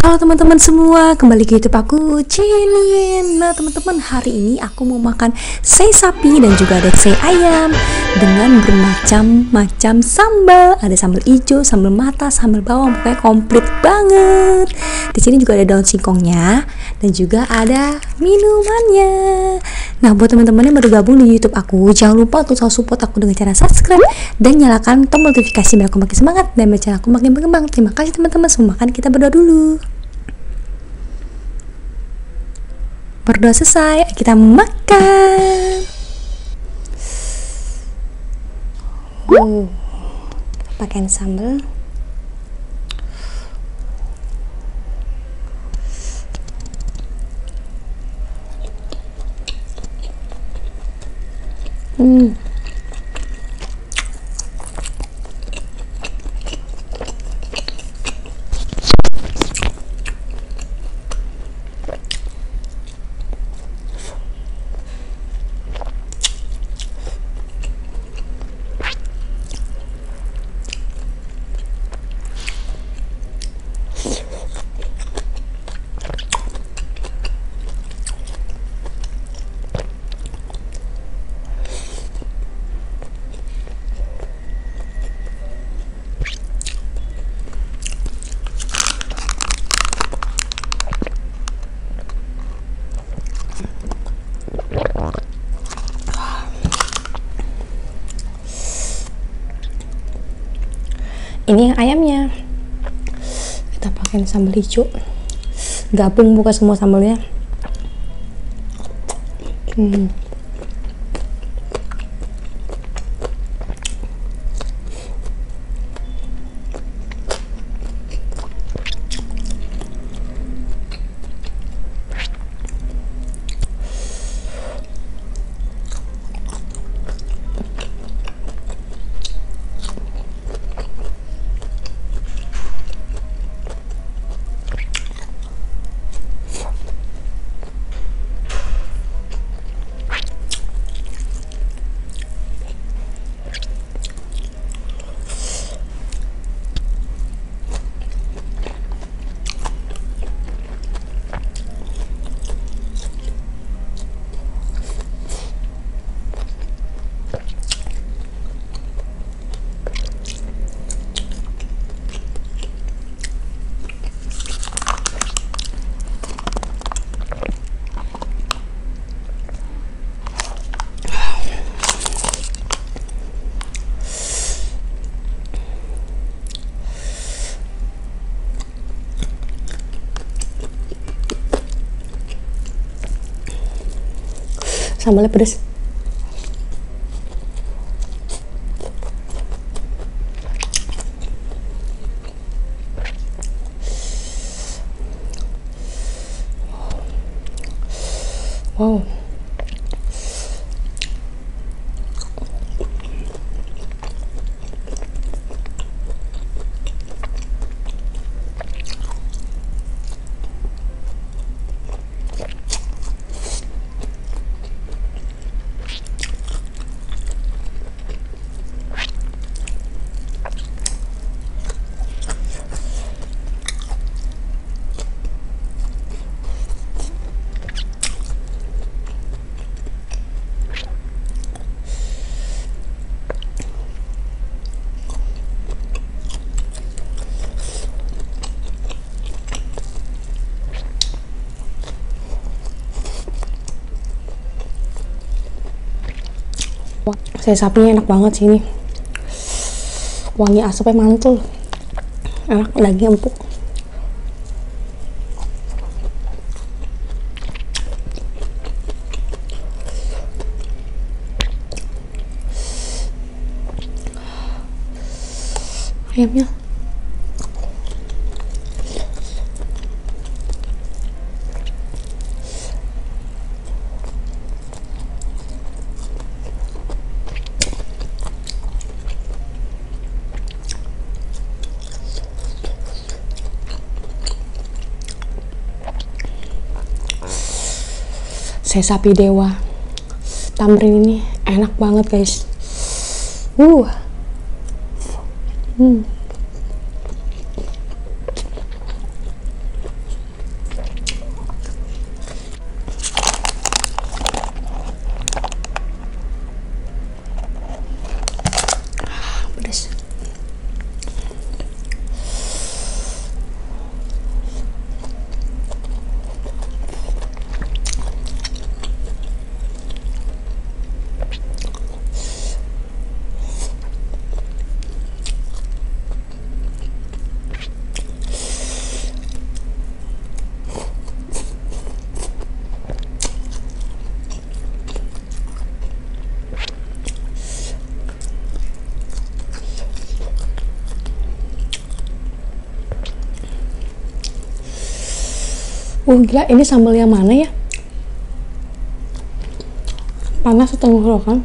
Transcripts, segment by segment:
Halo teman-teman semua, kembali ke YouTube aku, Cilin. Nah teman-teman, hari ini aku mau makan sei sapi dan juga ada sei ayam dengan bermacam-macam sambal. Ada sambal hijau, sambal mata, sambal bawang, pokoknya komplit banget. Di sini juga ada daun singkongnya dan juga ada minumannya. Nah buat teman-teman yang baru gabung di YouTube aku, jangan lupa untuk selalu support aku dengan cara subscribe dan nyalakan tombol notifikasi biar aku makin semangat dan biar channel aku makin berkembang. Terima kasih teman-teman semua. Makan, kita berdoa dulu. Berdoa selesai, kita makan. Pakai sambal. Ini yang ayamnya, kita pakai sambal hijau, gabung buka semua sambalnya. Sambalnya pedas. Wow. Sei sapinya enak banget sih ini, wangi asapnya mantul, enak, daging empuk. Ayamnya sei sapi dewa tamrin ini enak banget guys. Gila, ini sambal yang mana ya? Panas tenggorokan.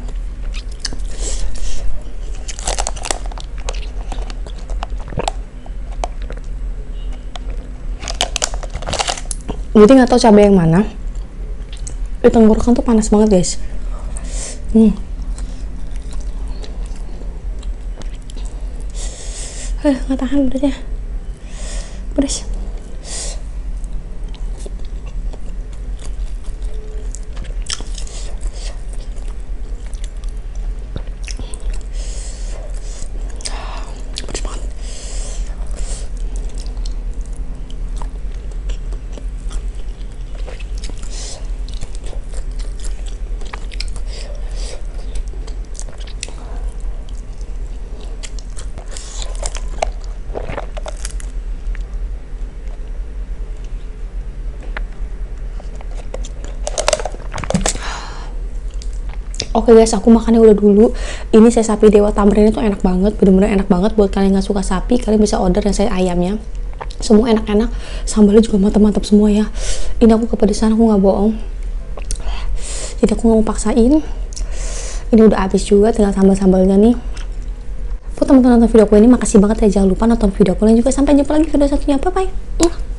Jadi nggak tahu cabai yang mana. Di tenggorokan tuh panas banget guys. Nggak tahan pedasnya. Pedas. Oke guys, aku makannya udah dulu. Ini saya sapi Dewa Tamrin itu enak banget, bener-bener enak banget. Buat kalian nggak suka sapi, kalian bisa order yang saya ayamnya. Semua enak-enak, sambalnya juga mantap-mantap semua ya. Ini aku kepedesan, aku nggak bohong. Jadi aku nggak mau paksain. Ini udah habis juga, tinggal sambal-sambalnya nih. Buat teman-teman nonton video aku ini, makasih banget ya. Jangan lupa nonton video aku lain juga. Sampai jumpa lagi video selanjutnya. Bye bye.